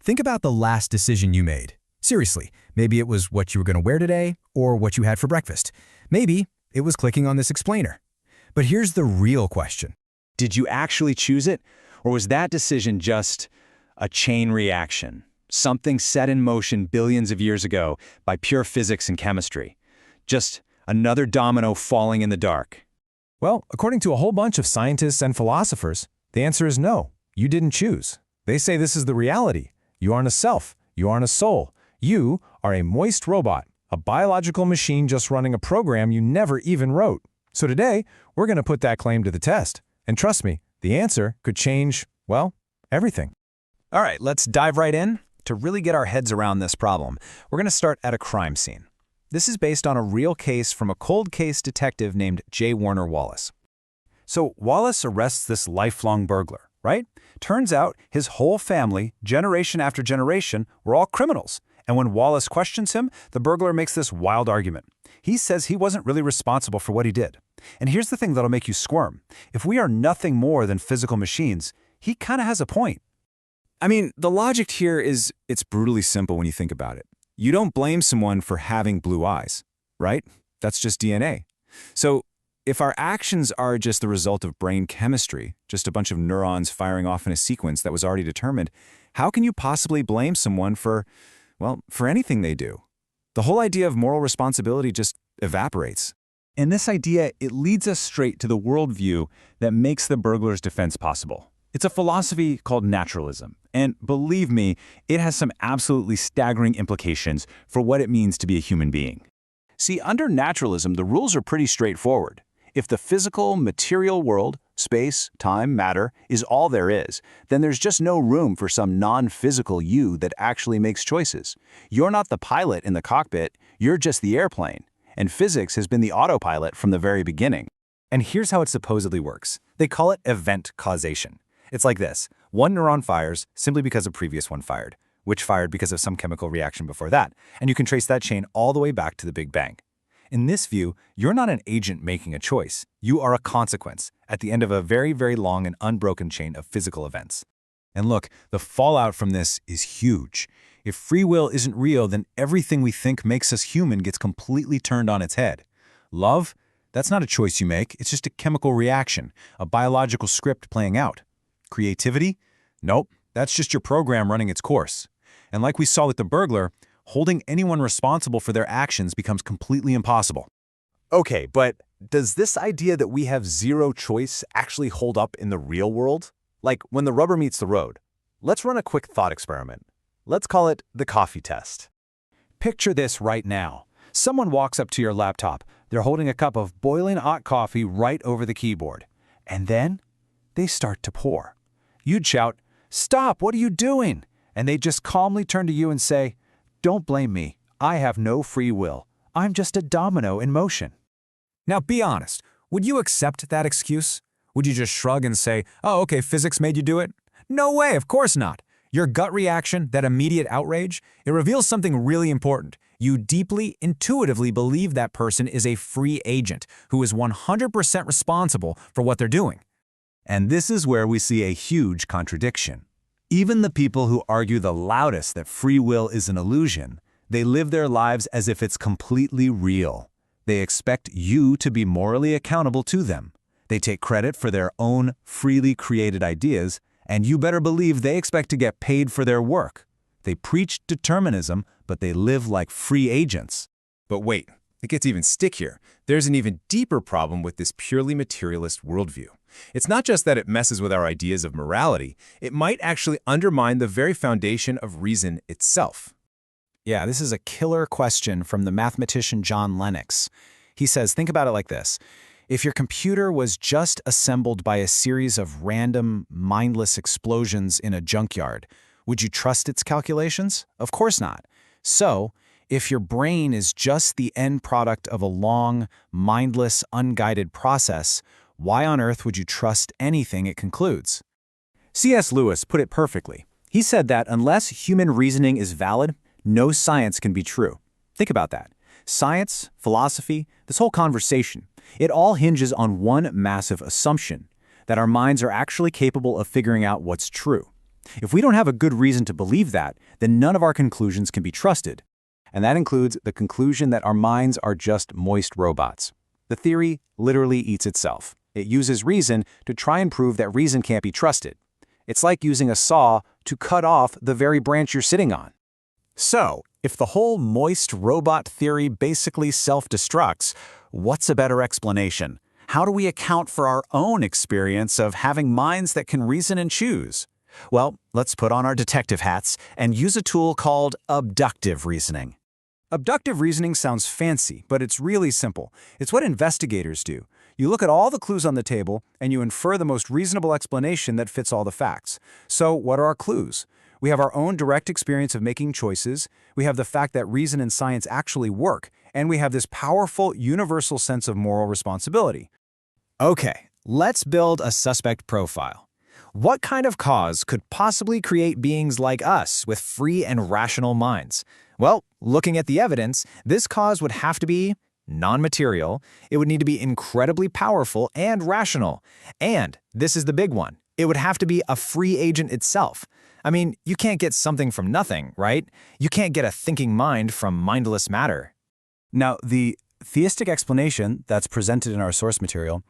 Think about the last decision you made. Seriously, maybe it was what you were going to wear today or what you had for breakfast. Maybe it was clicking on this explainer. But here's the real question. Did you actually choose it, or was that decision just a chain reaction? Something set in motion billions of years ago by pure physics and chemistry. Just another domino falling in the dark. Well, according to a whole bunch of scientists and philosophers, the answer is no. You didn't choose. They say this is the reality. You aren't a self. You aren't a soul. You are a moist robot, a biological machine just running a program you never even wrote. So today, we're going to put that claim to the test. And trust me, the answer could change, well, everything. All right, let's dive right in. To really get our heads around this problem, we're going to start at a crime scene. This is based on a real case from a cold case detective named J. Warner Wallace. So Wallace arrests this lifelong burglar, right? Turns out his whole family, generation after generation, were all criminals. And when Wallace questions him, the burglar makes this wild argument. He says he wasn't really responsible for what he did. And here's the thing that'll make you squirm. If we are nothing more than physical machines, he kind of has a point. I mean, the logic here is it's brutally simple when you think about it. You don't blame someone for having blue eyes, right? That's just DNA. So if our actions are just the result of brain chemistry, just a bunch of neurons firing off in a sequence that was already determined, how can you possibly blame someone for anything they do? The whole idea of moral responsibility just evaporates. And this idea, it leads us straight to the worldview that makes the burglar's defense possible. It's a philosophy called naturalism. And believe me, it has some absolutely staggering implications for what it means to be a human being. See, under naturalism, the rules are pretty straightforward. If the physical, material world, space, time, matter, is all there is, then there's just no room for some non-physical you that actually makes choices. You're not the pilot in the cockpit, you're just the airplane. And physics has been the autopilot from the very beginning. And here's how it supposedly works. They call it event causation. It's like this. One neuron fires simply because a previous one fired, which fired because of some chemical reaction before that. And you can trace that chain all the way back to the Big Bang. In this view, you're not an agent making a choice. You are a consequence at the end of a very, very long and unbroken chain of physical events. And look, the fallout from this is huge. If free will isn't real, then everything we think makes us human gets completely turned on its head. Love? That's not a choice you make. It's just a chemical reaction, a biological script playing out. Creativity? Nope, that's just your program running its course. And like we saw with the burglar, holding anyone responsible for their actions becomes completely impossible. Okay, but does this idea that we have zero choice actually hold up in the real world? Like when the rubber meets the road. Let's run a quick thought experiment. Let's call it the coffee test. Picture this right now. Someone walks up to your laptop. They're holding a cup of boiling hot coffee right over the keyboard. And then they start to pour. You'd shout, "Stop, what are you doing?" And they'd just calmly turn to you and say, "Don't blame me. I have no free will. I'm just a domino in motion." Now be honest, would you accept that excuse? Would you just shrug and say, "Oh, okay, physics made you do it"? No way, of course not. Your gut reaction, that immediate outrage, it reveals something really important. You deeply, intuitively believe that person is a free agent who is 100% responsible for what they're doing. And this is where we see a huge contradiction. Even the people who argue the loudest that free will is an illusion, they live their lives as if it's completely real. They expect you to be morally accountable to them. They take credit for their own freely created ideas, and you better believe they expect to get paid for their work. They preach determinism, but they live like free agents. But wait, it gets even stickier. There's an even deeper problem with this purely materialist worldview. It's not just that it messes with our ideas of morality, it might actually undermine the very foundation of reason itself. Yeah, this is a killer question from the mathematician John Lennox. He says, think about it like this. If your computer was just assembled by a series of random, mindless explosions in a junkyard, would you trust its calculations? Of course not. So, if your brain is just the end product of a long, mindless, unguided process, why on earth would you trust anything it concludes? C.S. Lewis put it perfectly. He said that unless human reasoning is valid, no science can be true. Think about that. Science, philosophy, this whole conversation, it all hinges on one massive assumption, that our minds are actually capable of figuring out what's true. If we don't have a good reason to believe that, then none of our conclusions can be trusted. And that includes the conclusion that our minds are just moist robots. The theory literally eats itself. It uses reason to try and prove that reason can't be trusted. It's like using a saw to cut off the very branch you're sitting on. So, if the whole moist robot theory basically self-destructs, what's a better explanation? How do we account for our own experience of having minds that can reason and choose? Well, let's put on our detective hats and use a tool called abductive reasoning. Abductive reasoning sounds fancy, but it's really simple. It's what investigators do. You look at all the clues on the table, and you infer the most reasonable explanation that fits all the facts. So, what are our clues? We have our own direct experience of making choices, we have the fact that reason and science actually work, and we have this powerful, universal sense of moral responsibility. Okay, let's build a suspect profile. What kind of cause could possibly create beings like us with free and rational minds? Well, looking at the evidence, this cause would have to be non-material, it would need to be incredibly powerful and rational. And, this is the big one, it would have to be a free agent itself. I mean, you can't get something from nothing, right? You can't get a thinking mind from mindless matter. Now, the theistic explanation that's presented in our source material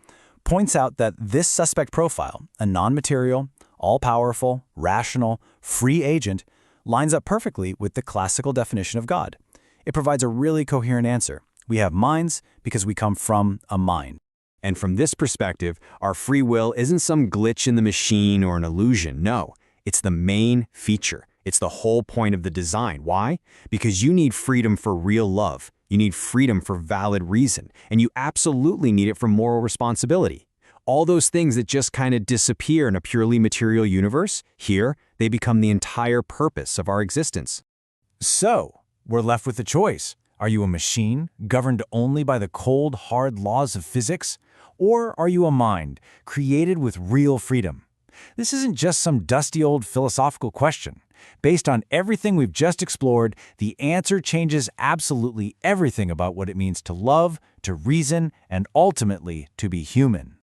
points out that this suspect profile, a non-material, all-powerful, rational, free agent, lines up perfectly with the classical definition of God. It provides a really coherent answer. We have minds because we come from a mind. And from this perspective, our free will isn't some glitch in the machine or an illusion. No, it's the main feature. It's the whole point of the design. Why? Because you need freedom for real love. You need freedom for valid reason. And you absolutely need it for moral responsibility. All those things that just kind of disappear in a purely material universe, here, they become the entire purpose of our existence. So, we're left with the choice. Are you a machine, governed only by the cold, hard laws of physics? Or are you a mind, created with real freedom? This isn't just some dusty old philosophical question. Based on everything we've just explored, the answer changes absolutely everything about what it means to love, to reason, and ultimately to be human.